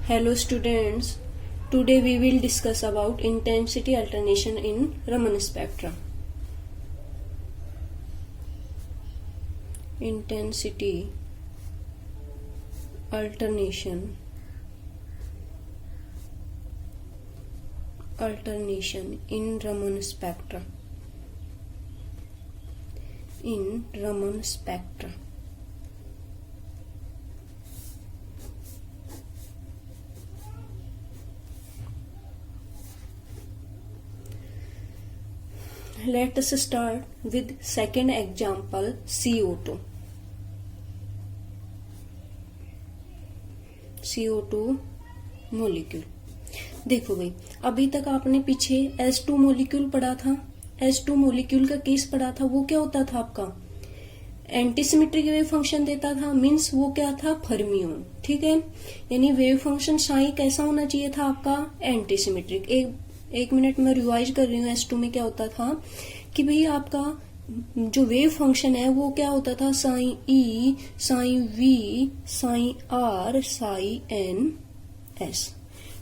Hello students, today we will discuss about intensity alternation in Raman spectra. Intensity alternation in Raman spectra. Let us start with second example, CO2. CO2 molecule. देखो भाई, अभी तक आपने पीछे H2 molecule पढ़ा था। H2 molecule का case पढ़ा था। वो क्या होता था आपका? एंटीसिमेट्रिक वेव फंक्शन देता था, मीन्स वो क्या था? फर्मियोन। ठीक है, यानी वेव फंक्शन साई कैसा होना चाहिए था आपका? एंटीसिमेट्रिक। एक मिनट में रिवाइज कर रही हूँ। H2 में क्या होता था कि भाई आपका जो वेव फंक्शन है वो क्या होता था? Sign e, sign v, sign r, sign n s.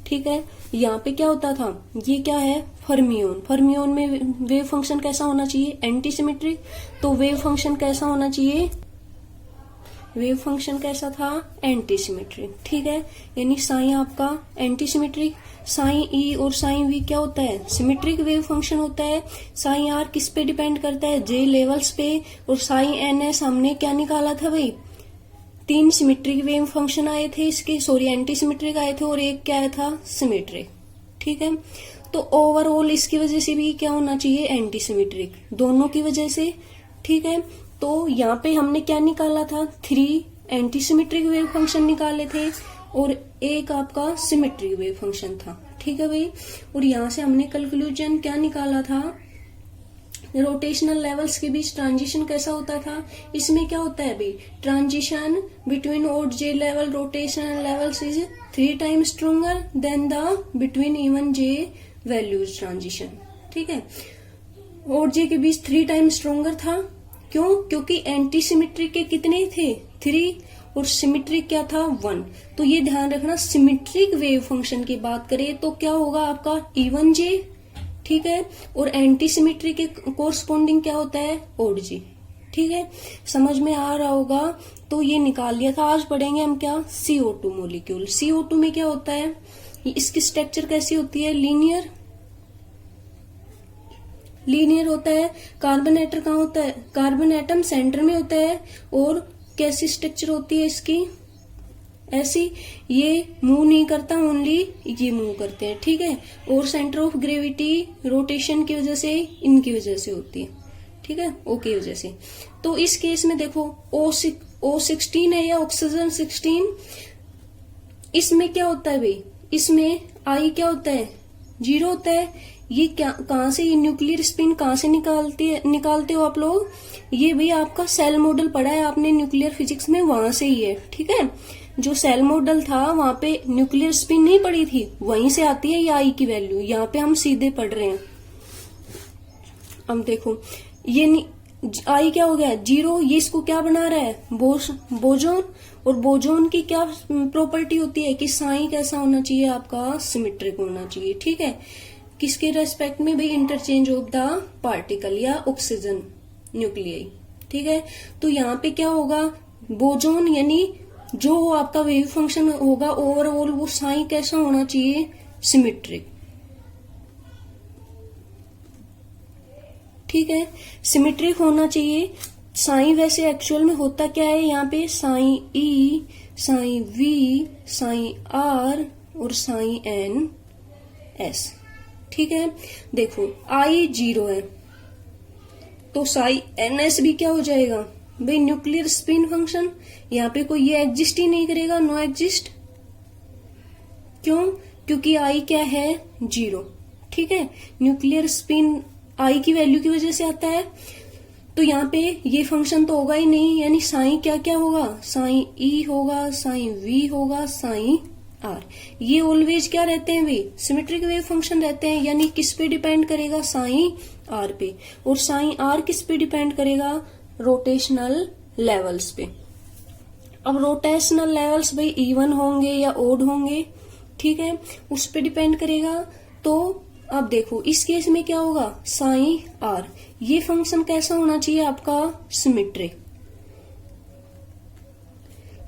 ठीक है, यहाँ पे क्या होता था? ये क्या है? फर्मियोन। फर्मियोन में वेव फंक्शन कैसा होना चाहिए? एंटीसिमेट्रिक। तो वेव फंक्शन कैसा होना चाहिए? वेव फंक्शन कैसा था? एंटीसिमेट्रिक। ठीक है, यानी साइन आपका एंटीसिमेट्रिक, साइन ई और साइन वी क्या होता है? सिमेट्रिक वेव फंक्शन होता है। साइन आर किस पे डिपेंड करता है? जे लेवल्स पे। और साइन एन एस हमने क्या निकाला था भाई? 3 सिमेट्रिक वेव फंक्शन आए थे इसके, सॉरी एंटीसिमेट्रिक आए थे, और एक क्या आया था? सिमेट्रिक। ठीक है, तो ओवरऑल इसकी वजह से भी क्या होना चाहिए? एंटीसिमेट्रिक, दोनों की वजह से। ठीक है, तो यहाँ पे हमने क्या निकाला था? 3 एंटीसिमेट्रिक वेव फंक्शन निकाले थे और एक आपका सिमेट्रिक वेव फंक्शन था। ठीक है भाई, और यहां से हमने कंक्लूजन क्या निकाला था? रोटेशनल लेवल्स के बीच ट्रांजिशन कैसा होता था? इसमें क्या होता है भाई? Transition between odd J level rotational levels is 3 times stronger than the between even J values transition. ठीक है, ओड जे के बीच 3 टाइम्स स्ट्रोंगर था। क्यों? क्योंकि एंटीसिमेट्रिक के कितने थे? 3 और सिमेट्रिक क्या था? 1। तो ये ध्यान रखना, सिमेट्रिक वेव फंक्शन की बात करें तो क्या होगा आपका? इवन जे। ठीक है, और एंटीसिमेट्रिक के कोरस्पोंडिंग क्या होता है? ओड जे। ठीक है, समझ में आ रहा होगा। तो ये निकाल लिया था। आज पढ़ेंगे हम क्या? CO2 molecule. CO2 में क्या होता है? इसकी स्ट्रक्चर कैसी होती है? लीनियर होता है। कार्बन एटम कहाँ होता है? कार्बन एटम सेंटर में होता है। और कैसी स्ट्रक्चर होती है इसकी? ऐसी, ये मूव नहीं करता, ओनली ये मूव करते हैं। ठीक है, और सेंटर ऑफ ग्रेविटी रोटेशन की वजह से, इनकी वजह से होती है। ठीक है, ओ की वजह से। तो इस केस में देखो O16 है या ऑक्सीजन 16, इसमें क्या होता है भाई? इसमें आई क्या होता है? 0 होता है। ये क्या, कहां से ये न्यूक्लियर स्पिन कहां से निकालते हो आप लोग? ये भी आपका सेल मॉडल पढ़ा है आपने न्यूक्लियर फिजिक्स में, वहां से ही है। ठीक है, जो सेल मॉडल था वहां पे न्यूक्लियर स्पिन नहीं पड़ी थी, वहीं से आती है ये आई की वैल्यू। यहाँ पे हम सीधे पढ़ रहे हैं। अब देखो, ये आई क्या हो गया? 0। ये इसको क्या बना रहा है? बोजोन। और बोजोन की क्या प्रॉपर्टी होती है कि साइन कैसा होना चाहिए आपका? सिमेट्रिक होना चाहिए। ठीक है, किसके रेस्पेक्ट में भाई? इंटरचेंज ऑफ द पार्टिकल या ऑक्सीजन न्यूक्लियाई। ठीक है, तो यहाँ पे क्या होगा? बोजोन यानी जो आपका वेव फंक्शन होगा ओवरऑल, वो साइन कैसा होना चाहिए? सिमेट्रिक। ठीक है, सिमेट्रिक होना चाहिए। साइन वैसे एक्चुअल में होता क्या है? यहाँ पे sign e, sign v, sign r और साइन एन एस। ठीक है, देखो आई 0 है तो साइन एन एस भी क्या हो जाएगा भाई? Nuclear spin function. यहाँ पे कोई ये एग्जिस्ट ही नहीं करेगा, नो एग्जिस्ट। क्यों? क्योंकि आई क्या है? 0। ठीक है, न्यूक्लियर स्पिन आई की वैल्यू की वजह से आता है। तो यहाँ पे ये फंक्शन तो होगा ही नहीं, यानी साइन क्या क्या होगा? साइन ई होगा, साइन वी होगा, साइन आर। ये ऑलवेज क्या रहते हैं भाई? सिमेट्रिक वेव फंक्शन रहते हैं। यानी किस पे डिपेंड करेगा? साइन आर पे। और साइन आर किस पे डिपेंड करेगा? रोटेशनल लेवल्स पे। अब रोटेशनल लेवल्स भाई इवन होंगे या ओड होंगे? ठीक है, उस पर डिपेंड करेगा। तो अब देखो इस केस में क्या होगा, साइन आर, ये फंक्शन कैसा होना चाहिए आपका, सिमेट्रिक,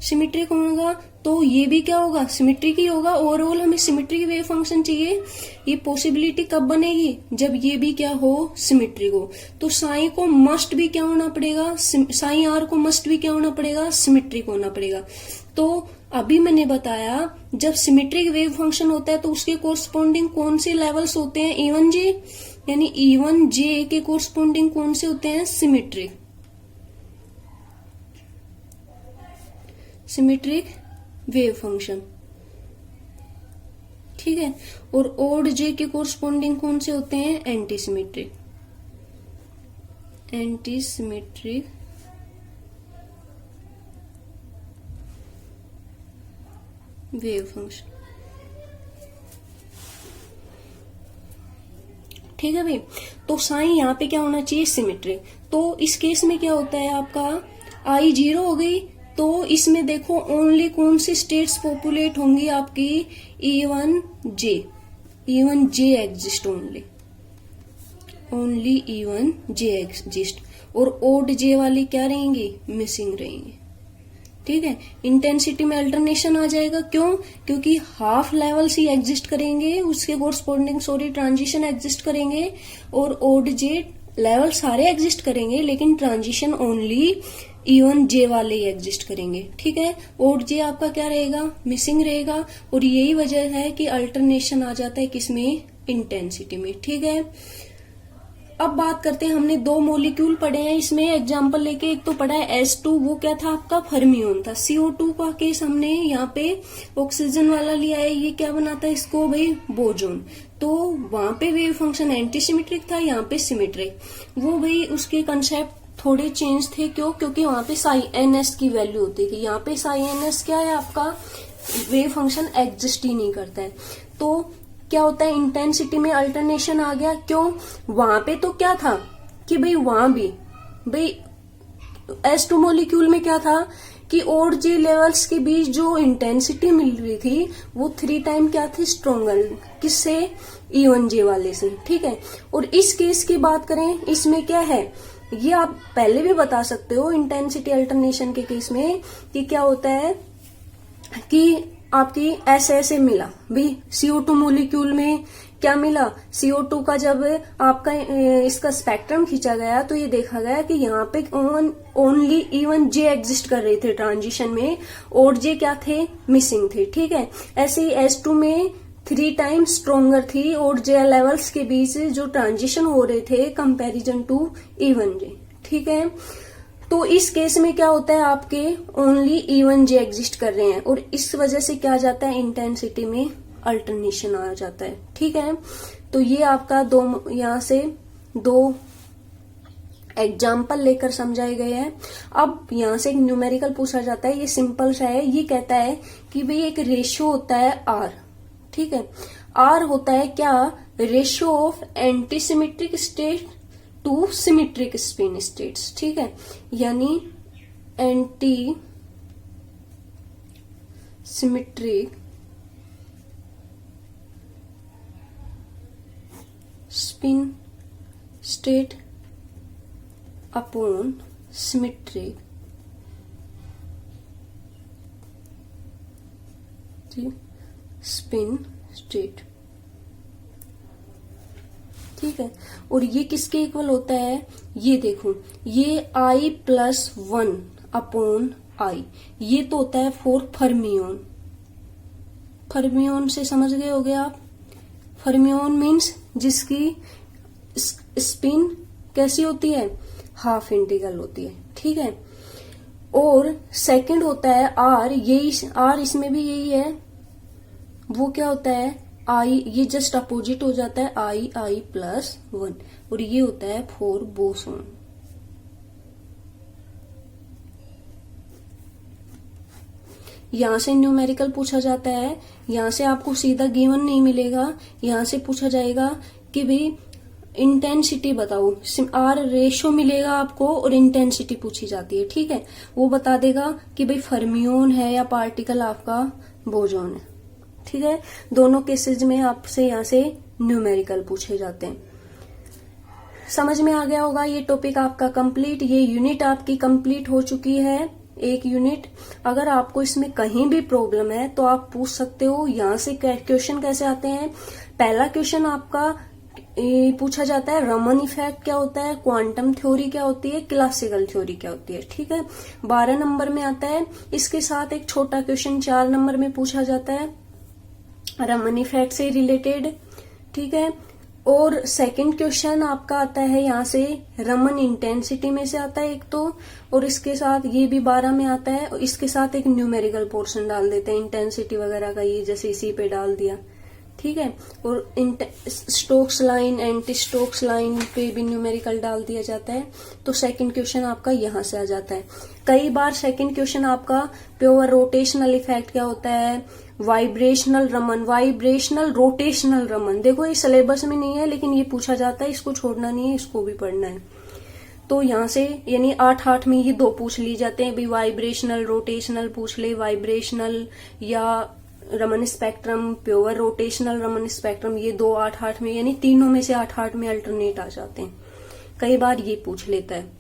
सिमेट्रिक होगा। तो ये भी क्या होगा, सिमेट्रिक ही होगा। ओवरऑल हमें सिमेट्रिक वेव फंक्शन चाहिए। ये पॉसिबिलिटी कब बनेगी, जब ये भी क्या हो, सिमेट्रिक हो। तो साइन को मस्ट भी क्या होना पड़ेगा, साइन आर को मस्ट भी क्या होना पड़ेगा, सिमेट्रिक होना पड़ेगा। तो अभी मैंने बताया जब सिमेट्रिक वेव फंक्शन होता है तो उसके कोरस्पॉन्डिंग कौन से लेवल्स होते हैं, E1 J, यानी E1 J के कोरस्पॉन्डिंग कौन से होते हैं, सिमेट्रिक, सिमेट्रिक वेव फंक्शन, ठीक है। और ओड जे के कोरस्पॉन्डिंग कौन से होते हैं, anti symmetric, anti symmetric wave function, ठीक है भाई। तो साइन यहाँ पे क्या होना चाहिए, सिमेट्रिक। तो इस केस में क्या होता है आपका, आई 0 हो गई। तो इसमें देखो ओनली कौन सी स्टेट्स पॉपुलेट होंगी आपकी, E1 J, E1 J exist only, only E1 J exist. और ओड J वाली क्या रहेंगी, मिसिंग रहेंगी, ठीक है। इंटेंसिटी में अल्टरनेशन आ जाएगा, क्यों, क्योंकि हाफ लेवल्स ही एग्जिस्ट करेंगे, उसके कोरस्पॉन्डिंग ट्रांजिशन एग्जिस्ट करेंगे। और ओड J लेवल सारे एग्जिस्ट करेंगे, लेकिन ट्रांजिशन ओनली E1 J वाले ही एग्जिस्ट करेंगे, ठीक है। ओड J आपका क्या रहेगा, मिसिंग रहेगा। और यही वजह है कि अल्टरनेशन आ जाता है किसमें, इंटेंसिटी में, ठीक है। अब बात करते हैं, हमने दो मॉलिक्यूल पढ़े हैं इसमें एग्जांपल लेके। एक तो पढ़ा है S2, वो क्या था आपका, फर्मियोन था। CO2 का केस हमने यहाँ पे ऑक्सीजन वाला लिया है, ये क्या बनाता है इसको भाई, बोजोन। तो वहां पे वेव फंक्शन एंटी सिमेट्रिक था, यहाँ पे सिमेट्रिक। वो भाई उसके कंसेप्ट थोड़े चेंज थे, क्यों, क्योंकि वहां पे साइन NS की वैल्यू होती थी, यहाँ पे साइन NS क्या है आपका, वेव फंक्शन एग्जिस्ट ही नहीं करता है। तो क्या होता है, इंटेंसिटी में अल्टरनेशन आ गया, क्यों, वहां पे तो क्या था कि भाई वहां भी भाई S2 मॉलिक्यूल में क्या था कि ओड J लेवल्स के बीच जो इंटेंसिटी मिल रही थी वो 3 टाइम क्या थी, स्ट्रोंगर, किससे, E1 J वाले से, ठीक है। और इस केस की बात करें, इसमें क्या है, ये आप पहले भी बता सकते हो इंटेंसिटी अल्टरनेशन के केस में कि क्या होता है कि आपकी ऐसे मिला भाई, CO2 मॉलिक्यूल में क्या मिला, CO2 का जब आपका इसका स्पेक्ट्रम खींचा गया तो ये देखा गया कि यहाँ पे ओनली E1 J एग्जिस्ट कर रहे थे ट्रांजिशन में, ओड J क्या थे, मिसिंग थे, ठीक है। ऐसे ही S2 में 3 टाइम स्ट्रोंगर थी ओड J लेवल्स के बीच जो ट्रांजिशन हो रहे थे कंपैरिजन टू E1 J, ठीक है। तो इस केस में क्या होता है, आपके ओनली E1 J एग्जिस्ट कर रहे हैं और इस वजह से क्या जाता है, इंटेंसिटी में अल्टरनेशन आ जाता है, ठीक है। तो ये आपका यहाँ से दो एग्जाम्पल लेकर समझाए गए हैं। अब यहाँ से एक न्यूमेरिकल पूछा जाता है, ये सिंपल सा है। ये कहता है कि भाई एक रेशियो होता है R, ठीक है। R होता है क्या, ratio of anti symmetric state to symmetric spin states, ठीक है। यानी anti symmetric spin state upon symmetric spin state, ठीक है। और ये किसके इक्वल होता है, ये देखो, ये I+1 अपॉन I, ये तो होता है फॉर फर्मियोन। फर्मियोन से समझ गए होगे आप, फर्मियोन मीन्स जिसकी स्पिन कैसी होती है, हाफ इंटीग्रल होती है, ठीक है। और सेकंड होता है R, यही R इसमें भी यही है, वो क्या होता है I, ये जस्ट अपोजिट हो जाता है I+1, और ये होता है फॉर बोसोन। यहां से न्यूमेरिकल पूछा जाता है, यहां से आपको सीधा गिवन नहीं मिलेगा, यहां से पूछा जाएगा कि भाई इंटेंसिटी बताओ, R रेशो मिलेगा आपको और इंटेंसिटी पूछी जाती है, ठीक है। वो बता देगा कि भाई फर्मियोन है या पार्टिकल आपका बोजोन है, ठीक है, दोनों केसेस में आपसे यहाँ से न्यूमेरिकल पूछे जाते हैं। समझ में आ गया होगा। ये टॉपिक आपका कंप्लीट, ये यूनिट आपकी कंप्लीट हो चुकी है, एक यूनिट। अगर आपको इसमें कहीं भी प्रॉब्लम है तो आप पूछ सकते हो। यहाँ से क्वेश्चन कैसे आते हैं, पहला क्वेश्चन आपका पूछा जाता है रमन इफेक्ट क्या होता है, क्वांटम थ्योरी क्या होती है, क्लासिकल थ्योरी क्या होती है, ठीक है। 12 नंबर में आता है। इसके साथ एक छोटा क्वेश्चन 4 नंबर में पूछा जाता है रमन इफेक्ट से रिलेटेड, ठीक है। और सेकंड क्वेश्चन आपका आता है यहाँ से रमन इंटेंसिटी में से आता है एक तो, और इसके साथ ये भी 12 में आता है, और इसके साथ एक न्यूमेरिकल पोर्शन डाल देते हैं इंटेंसिटी वगैरह का, ये जैसे इसी पे डाल दिया, ठीक है। और Stokes line, anti Stokes line पे भी न्यूमेरिकल डाल दिया जाता है। तो सेकंड क्वेश्चन आपका यहाँ से आ जाता है। कई बार सेकंड क्वेश्चन आपका प्योर रोटेशनल इफेक्ट क्या होता है, vibrational Raman, vibrational rotational Raman, देखो ये सिलेबस में नहीं है लेकिन ये पूछा जाता है, इसको छोड़ना नहीं है, इसको भी पढ़ना है। तो यहाँ से यानी 8 में ही 2 पूछ ली जाते हैं, भी वाइब्रेशनल रोटेशनल पूछ ले, वाइब्रेशनल या Raman spectrum, pure rotational Raman spectrum, ये 2 8 में, यानी तीनों में से 8 में अल्टरनेट आ जाते हैं। कई बार ये पूछ लेता है,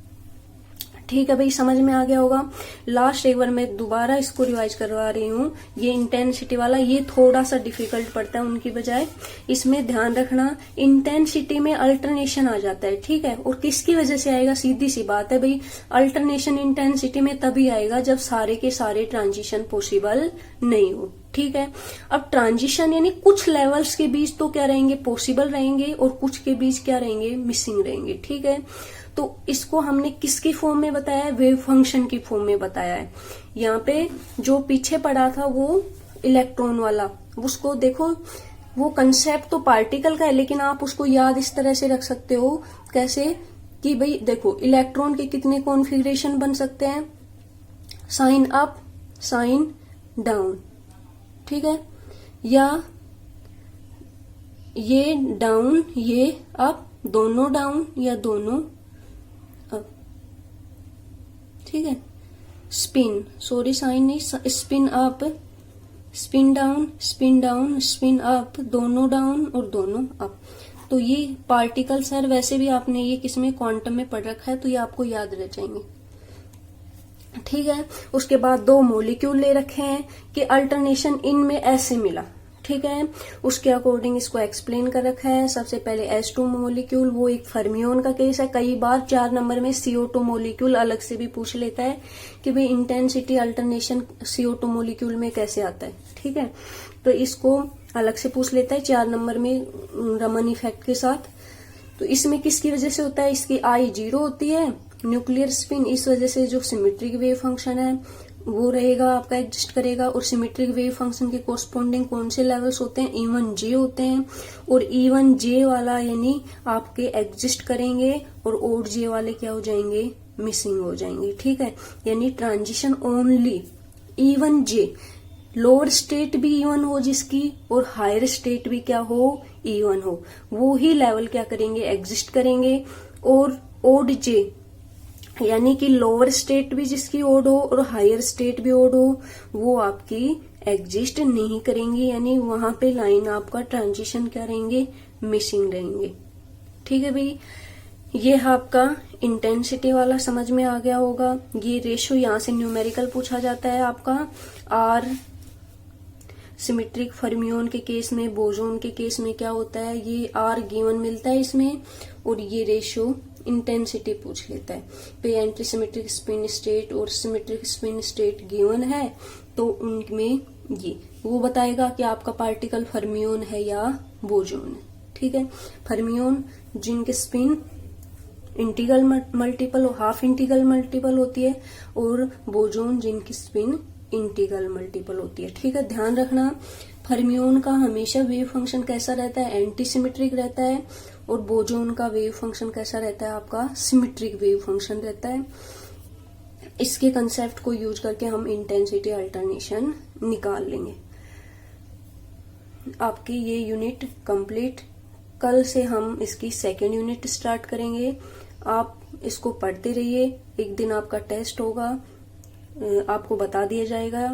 ठीक है भाई, समझ में आ गया होगा। लास्ट एक बार मैं दोबारा इसको रिवाइज करवा रही हूँ। ये इंटेंसिटी वाला ये थोड़ा सा डिफिकल्ट पड़ता है उनकी बजाय। इसमें ध्यान रखना इंटेंसिटी में अल्टरनेशन आ जाता है, ठीक है। और किसकी वजह से आएगा, सीधी सी बात है भाई, अल्टरनेशन इंटेंसिटी में तभी आएगा जब सारे के सारे ट्रांजिशन पॉसिबल नहीं हो, ठीक है। अब ट्रांजिशन यानी कुछ लेवल्स के बीच तो क्या रहेंगे, पॉसिबल रहेंगे, और कुछ के बीच क्या रहेंगे, मिसिंग रहेंगे, ठीक है। तो इसको हमने किसकी फॉर्म में बताया है, वेव फंक्शन की फॉर्म में बताया है। यहाँ पे जो पीछे पड़ा था वो इलेक्ट्रॉन वाला, उसको देखो, वो कंसेप्ट तो पार्टिकल का है लेकिन आप उसको याद इस तरह से रख सकते हो, कैसे कि भाई देखो इलेक्ट्रॉन के कितने कॉन्फ़िगरेशन बन सकते हैं, साइन अप साइन डाउन, ठीक है, या ये डाउन ये अप, दोनों डाउन या दोनों अप, ठीक है। स्पिन, सॉरी साइन नहीं, spin up spin down spin down spin up, दोनों डाउन और दोनों अप। तो ये पार्टिकल्स है, वैसे भी आपने ये किसमें क्वांटम में पढ़ रखा है तो ये आपको याद रह जाएंगे, ठीक है। उसके बाद 2 मॉलिक्यूल ले रखे हैं कि अल्टरनेशन इनमें ऐसे मिला, ठीक है। उसके अकॉर्डिंग इसको एक्सप्लेन कर रखा है। सबसे पहले H2 मॉलिक्यूल, वो एक फर्मियोन का केस है। कई बार 4 नंबर में CO2 मॉलिक्यूल अलग से भी पूछ लेता है कि भाई इंटेंसिटी अल्टरनेशन CO2 मॉलिक्यूल में कैसे आता है, ठीक है। तो इसको अलग से पूछ लेता है 4 नंबर में रमन इफेक्ट के साथ। तो इसमें किसकी वजह से होता है, इसकी I 0 होती है, न्यूक्लियर स्पिन, इस वजह से जो सिमेट्रिक वेव फंक्शन है वो रहेगा आपका, एग्जिस्ट करेगा। और सिमेट्रिक वेव फंक्शन के कोरस्पॉन्डिंग कौन से लेवल्स होते हैं, E1J होते हैं। और E1J वाला यानी आपके एग्जिस्ट करेंगे और ओड J वाले क्या हो जाएंगे, मिसिंग हो जाएंगे, ठीक है। यानी transition only E1J, lower state भी E1 हो जिसकी, और हायर स्टेट भी क्या हो, E1 हो, वो ही लेवल क्या करेंगे, एग्जिस्ट करेंगे। और ओड J यानी कि लोअर स्टेट भी जिसकी ओड हो और हायर स्टेट भी ओड हो, वो आपकी एग्जिस्ट नहीं करेंगी, यानी वहां पे लाइन आपका ट्रांजिशन क्या रहेंगे, मिसिंग रहेंगे, ठीक है भाई। ये आपका इंटेंसिटी वाला समझ में आ गया होगा। ये रेशो यहाँ से न्यूमेरिकल पूछा जाता है आपका, आर सिमेट्रिक फर्मियोन के केस में, बोसोन के केस में क्या होता है, ये आर गिवन मिलता है इसमें, और ये रेशो इंटेंसिटी पूछ लेता है। तो एंटी सिमेट्रिक स्पिन स्टेट और सिमेट्रिक स्पिन स्टेट गिवन है, तो उनमें ये वो बताएगा कि आपका पार्टिकल फर्मियोन है या बोसोन है, ठीक है। फर्मियोन जिनके स्पिन इंटीग्रल मल्टीपल और हाफ इंटीग्रल मल्टीपल होती है, और बोसोन जिनकी स्पिन इंटीग्रल मल्टीपल होती है, ठीक है। ध्यान रखना फर्मियोन का हमेशा वेव फंक्शन कैसा रहता है, एंटी सिमेट्रिक रहता है, और बोसोन का वेव फंक्शन कैसा रहता है, आपका सिमेट्रिक वेव फंक्शन रहता है। इसके कंसेप्ट को यूज करके हम इंटेंसिटी अल्टरनेशन निकाल लेंगे। आपकी ये यूनिट कंप्लीट, कल से हम इसकी सेकेंड यूनिट स्टार्ट करेंगे। आप इसको पढ़ते रहिए, एक दिन आपका टेस्ट होगा, आपको बता दिया जाएगा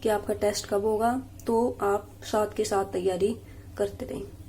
कि आपका टेस्ट कब होगा, तो आप साथ के साथ तैयारी करते रहें।